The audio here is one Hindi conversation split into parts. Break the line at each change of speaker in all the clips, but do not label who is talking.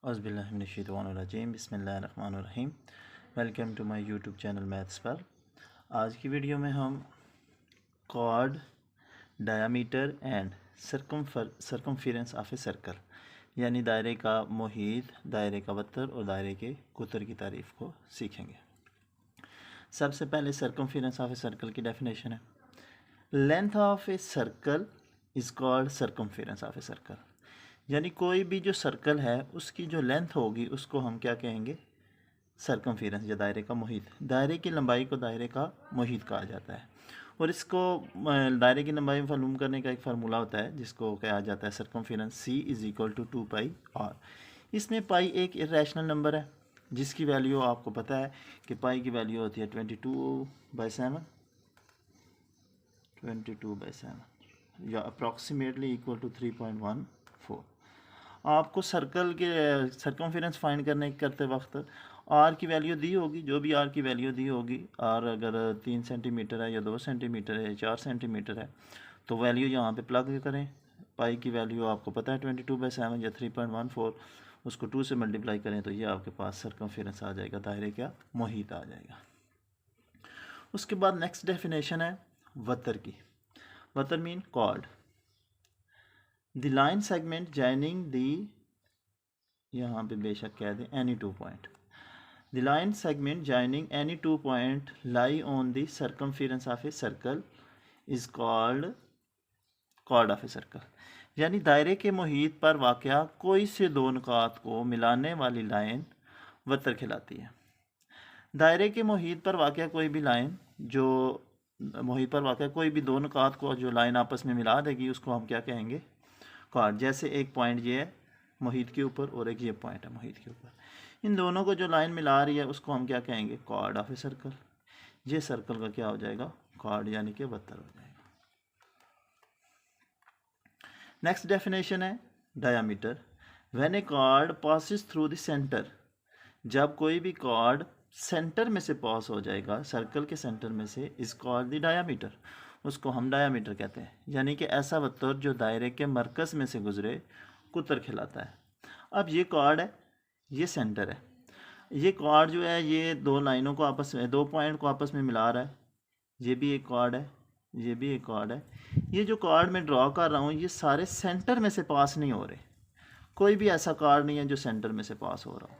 औज़ुबिल्लाहिमिनश्शैतानिर्रजीम बिस्मिल्लाहिर्रहमानिर्रहीम। Welcome to my YouTube channel maths पर। आज की वीडियो में हम chord, diameter and circumference of a circle यानी दायरे का मुहीत, दायरे का वतर और दायरे के कुतर की तारीफ़ को सीखेंगे। सबसे पहले सर्कमफेरेंस ऑफ ए सर्कल की डेफिनेशन है। Length of a circle is called circumference of a circle, यानी कोई भी जो सर्कल है उसकी जो लेंथ होगी उसको हम क्या कहेंगे? सर्कमफेरेंस या दायरे का मुहीत। दायरे की लंबाई को दायरे का मुहीत कहा जाता है और इसको दायरे की लंबाई मालूम करने का एक फार्मूला होता है जिसको कहा जाता है circumference C is equal to 2πr। इसमें पाई एक इरेशनल नंबर है जिसकी वैल्यू आपको पता है कि पाई की वैल्यू होती है 22/7 या अप्रॉक्सीमेटली इक्वल टू 3.14। आपको सर्कल के सर्कमफेरेंस फाइंड करते वक्त आर की वैल्यू दी होगी, जो भी आर की वैल्यू दी होगी, आर अगर 3 सेंटीमीटर है या 2 सेंटीमीटर है या 4 सेंटीमीटर है तो वैल्यू यहाँ पे प्लग करें। पाई की वैल्यू आपको पता है 22/7 या 3.14, उसको 2 से मल्टीप्लाई करें तो ये आपके पास सर्कमफेरेंस आ जाएगा, दायरे का मुहीत आ जाएगा। उसके बाद नेक्स्ट डेफिनेशन है वतर की। वतर mean chord, the line segment joining the, यहाँ पे बेशक कह दें any 2 point, the line segment joining any 2 point lie on the circumference of a circle is called chord of a circle, यानी दायरे के मुहीत पर वाक़या कोई से दो नुकात को मिलाने वाली लाइन वतर कहलाती है। दायरे के मुहीत पर वाक़या कोई भी लाइन, जो मुहीत पर वाक़या कोई भी दो नुकात को जो लाइन आपस में मिला देगी उसको हम क्या कहेंगे? कॉर्ड। जैसे एक पॉइंट ये है मुहीत के ऊपर और एक ये पॉइंट है मुहीत के ऊपर, इन दोनों को जो लाइन मिला रही है उसको हम क्या कहेंगे? Chord of a circle. ये सर्कल का क्या हो जाएगा? कॉर्ड, यानी कि वतर हो जाएगा। नेक्स्ट डेफिनेशन है diameter. When a chord passes through the centre, जब कोई भी कॉर्ड सेंटर में से पास हो जाएगा, सर्कल के सेंटर में से, इज कॉल्ड द डायामीटर, उसको हम डायामीटर कहते हैं। यानी कि ऐसा वतर जो दायरे के मरकज़ में से गुजरे कुतर कहलाता है। अब ये कॉर्ड है, ये सेंटर है, ये कॉर्ड जो है ये दो लाइनों को आपस में, दो पॉइंट को आपस में मिला रहा है। ये भी एक कॉर्ड है, ये भी एक कॉर्ड है। ये जो कॉर्ड मैं ड्रॉ कर रहा हूँ ये सारे सेंटर में से पास नहीं हो रहे, कोई भी ऐसा कॉर्ड नहीं है जो सेंटर में से पास हो रहा हो।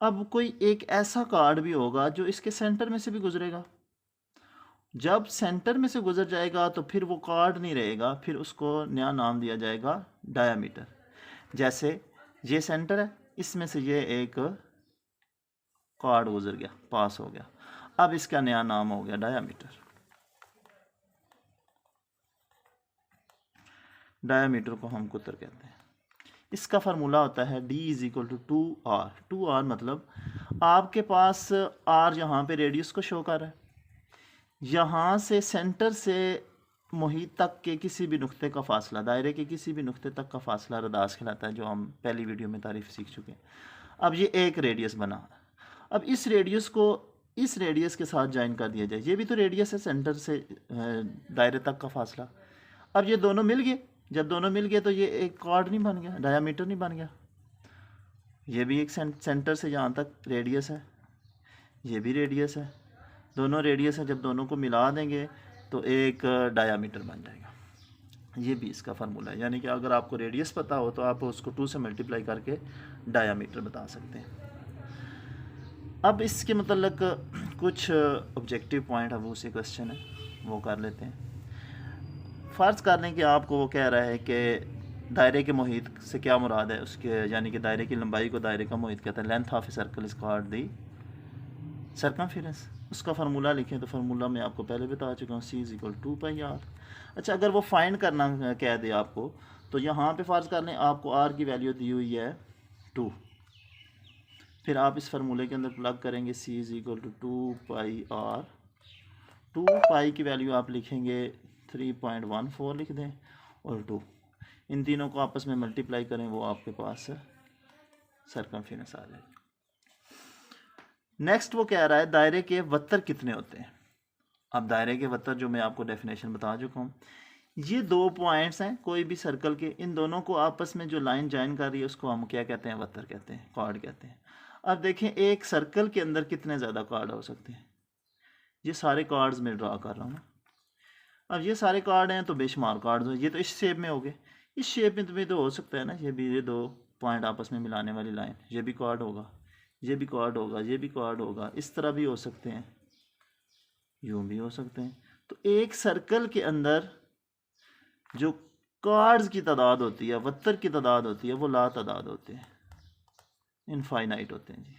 अब कोई एक ऐसा कॉर्ड भी होगा जो इसके सेंटर में से भी गुजरेगा। जब सेंटर में से गुजर जाएगा तो फिर वो कॉर्ड नहीं रहेगा, फिर उसको नया नाम दिया जाएगा डायामीटर। जैसे ये सेंटर है, इसमें से ये एक कॉर्ड गुजर गया, पास हो गया, अब इसका नया नाम हो गया डायामीटर। डायामीटर को हम कुतर कहते हैं। इसका फार्मूला होता है D is equal to 2R। 2R मतलब आपके पास R यहाँ पे रेडियस को शो कर रहा है, यहाँ से सेंटर से मुहीत तक के किसी भी नुक्ते का फासला, दायरे के किसी भी नुक्ते तक का फासला रदास कहलाता है, जो हम पहली वीडियो में तारीफ सीख चुके हैं। अब ये एक रेडियस बना, अब इस रेडियस को इस रेडियस के साथ ज्वाइन कर दिया जाए, ये भी तो रेडियस है सेंटर से दायरे तक का फासला। अब ये दोनों मिल गए, जब दोनों मिल गए तो ये एक कॉर्ड नहीं बन गया, डायामीटर नहीं बन गया। ये भी एक सेंटर से यहाँ तक रेडियस है, ये भी रेडियस है, दोनों रेडियस है, जब दोनों को मिला देंगे तो एक डायामीटर बन जाएगा। ये भी इसका फार्मूला है, यानी कि अगर आपको रेडियस पता हो तो आप उसको 2 से मल्टीप्लाई करके डायामीटर बता सकते हैं। अब इसके मतलब कुछ ऑब्जेक्टिव पॉइंट, अब उसी क्वेश्चन है वो कर लेते हैं। फ़र्ज़ कर लें कि आपको वो कह रहा है कि दायरे के मुहीत से क्या मुराद है उसके, यानी कि दायरे की लंबाई को दायरे का मुहीत कहते हैं। Length of a circle is called the circumference. उसका फार्मूला लिखें तो फार्मूला मैं आपको पहले बता चुका हूँ, C इज इक्वल 2πr। अच्छा, अगर वो फाइंड करना कह दे आपको तो यहाँ पे फ़र्ज़ कर लें आपको R की वैल्यू दी हुई है 2, फिर आप इस फार्मूले के अंदर प्लग करेंगे C is equal to 2πr। 2π की वैल्यू आप लिखेंगे 3.14 लिख दें और 2, इन तीनों को आपस में मल्टीप्लाई करें, वो आपके पास सर्कमफेरेंस आ जाएगी। नेक्स्ट वो कह रहा है दायरे के वतर कितने होते हैं। अब दायरे के वतर जो मैं आपको डेफिनेशन बता चुका हूँ, ये 2 पॉइंट्स हैं कोई भी सर्कल के, इन दोनों को आपस में जो लाइन ज्वाइन कर रही है उसको हम क्या कहते हैं, वत्तर कहते हैं, कॉर्ड कहते हैं। अब देखें एक सर्कल के अंदर कितने ज़्यादा कॉर्ड हो सकते हैं। ये सारे कार्ड्स में ड्रा कर रहा हूँ ना। अब ये सारे कार्ड हैं तो बेशुमार कार्ड हो, ये तो इस शेप में हो गए, इस शेप में भी तो हो सकता है ना, ये भी, ये 2 पॉइंट आपस में मिलाने वाली लाइन, ये भी कार्ड होगा, ये भी कार्ड होगा, ये भी कार्ड होगा, इस तरह भी हो सकते हैं, यूँ भी हो सकते हैं। तो एक सर्कल के अंदर जो कार्ड्स की तादाद होती है, वत्तर की तादाद होती है, वो ला तादाद होते हैं, इनफाइनाइट होते हैं जी।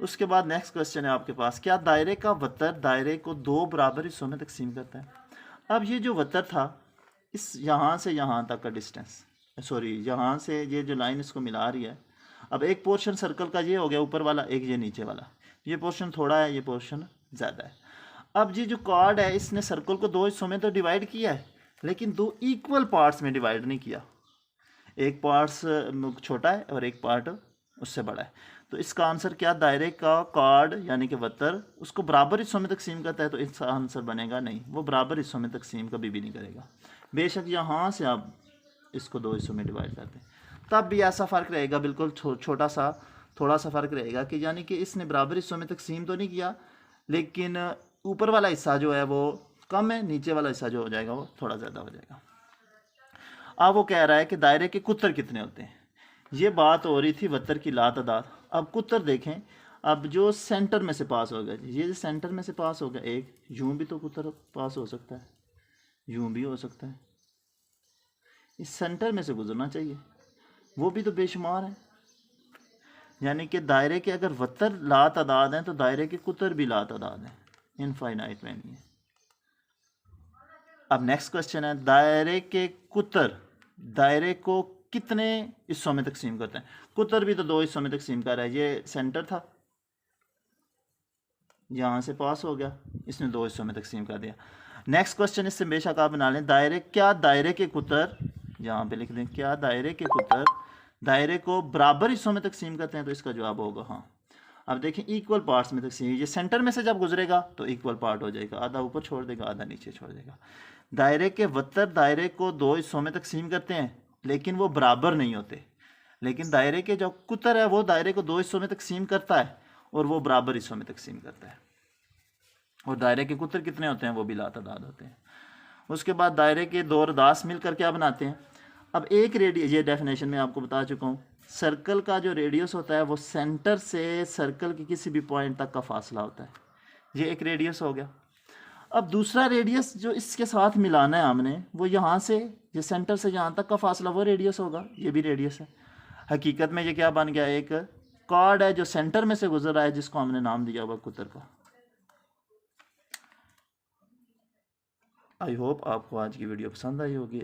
उसके बाद नेक्स्ट क्वेश्चन है आपके पास, क्या दायरे का वत्तर दायरे को 2 बराबर हिस्सों में तकसीम करता है। अब ये जो वत्तर था, इस यहाँ से यहाँ तक का डिस्टेंस, सॉरी यहाँ से ये जो लाइन इसको मिला रही है, अब एक पोर्शन सर्कल का ये हो गया ऊपर वाला, एक ये नीचे वाला, ये पोर्शन थोड़ा है, ये पोर्शन ज़्यादा है। अब ये जो कार्ड है इसने सर्कल को 2 हिस्सों में तो डिवाइड किया है, लेकिन 2 इक्वल पार्ट्स में डिवाइड नहीं किया, एक पार्ट्स छोटा है और एक पार्ट उससे बड़ा है। तो इसका आंसर क्या, दायरे का कार्ड यानी कि वत्तर उसको बराबर हिस्सों में तकसीम करता है, तो इसका आंसर बनेगा नहीं, वो बराबर हिस्सों में तकसीम कभी भी नहीं करेगा। बेशक यहाँ से आप इसको 2 हिस्सों में डिवाइड करते हैं तब भी ऐसा फ़र्क रहेगा, बिल्कुल छोटा सा थोड़ा सा फ़र्क रहेगा कि यानी कि इसने बराबर हिस्सों में तकसीम तो नहीं किया, लेकिन ऊपर वाला हिस्सा जो है वो कम है, नीचे वाला हिस्सा जो हो जाएगा वो थोड़ा ज़्यादा हो जाएगा। अब वो कह रहा है कि दायरे के कुतर कितने होते हैं। ये बात हो रही थी वत्तर की ला तादाद। अब कुतर देखें, अब जो सेंटर में से पास हो गया, ये सेंटर में से पास हो गया एक, यूँ भी तो कुतर पास हो सकता है, यूँ भी हो सकता है, इस सेंटर में से गुजरना चाहिए, वो भी तो बेशुमार है। यानी कि दायरे के अगर वत्तर ला तादाद हैं तो दायरे के कुतर भी ला तादाद हैं, इनफाइनाइट में नहीं है। अब नेक्स्ट क्वेश्चन है, दायरे के कुतर दायरे को कितने हिस्सों में तकसीम करते हैं। कुतर भी तो 2 हिस्सों में तकसीम कर रहा है, ये सेंटर था, यहाँ से पास हो गया, इसने 2 हिस्सों में तकसीम कर दिया। नेक्स्ट क्वेश्चन इससे बेशक आप बना लें, क्या दायरे के कुतर, यहाँ पे लिख दें, क्या दायरे के कुतर दायरे को बराबर हिस्सों में तकसीम करते हैं, तो इसका जवाब होगा हाँ। अब देखें इक्वल पार्ट्स में तकसीम, ये सेंटर में से जब गुजरेगा तो इक्वल पार्ट हो जाएगा, आधा ऊपर छोड़ देगा आधा नीचे छोड़ देगा। दायरे के वत्तर दायरे को 2 हिस्सों में तकसीम करते हैं लेकिन वो बराबर नहीं होते, लेकिन दायरे के जो कुतर है वो दायरे को 2 हिस्सों में तकसीम करता है और वो बराबर हिस्सों में तकसीम करता है। और दायरे के कुतर कितने होते हैं, वो भी लातादाद होते हैं। उसके बाद दायरे के 2 अरदास मिलकर क्या बनाते हैं। अब एक रेडियस, ये डेफिनेशन में आपको बता चुका हूँ, सर्कल का जो रेडियस होता है वो सेंटर से सर्कल के किसी भी पॉइंट तक का फासला होता है, ये एक रेडियस हो गया। अब दूसरा रेडियस जो इसके साथ मिलाना है हमने, वो यहाँ से, ये सेंटर से यहाँ तक का फासला, वो रेडियस होगा, ये भी रेडियस है। हकीकत में ये क्या बन गया, एक कार्ड है जो सेंटर में से गुजर रहा है, जिसको हमने नाम दिया हुआ कुतर का। आई होप आपको आज की वीडियो पसंद आई होगी।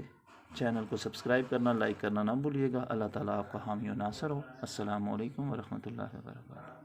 चैनल को सब्सक्राइब करना, लाइक करना ना भूलिएगा। अल्लाह ताला आपका हामी और नासर हो। अस्सलामु अलैकुम वरहमतुल्लाहि वबरकातुहू।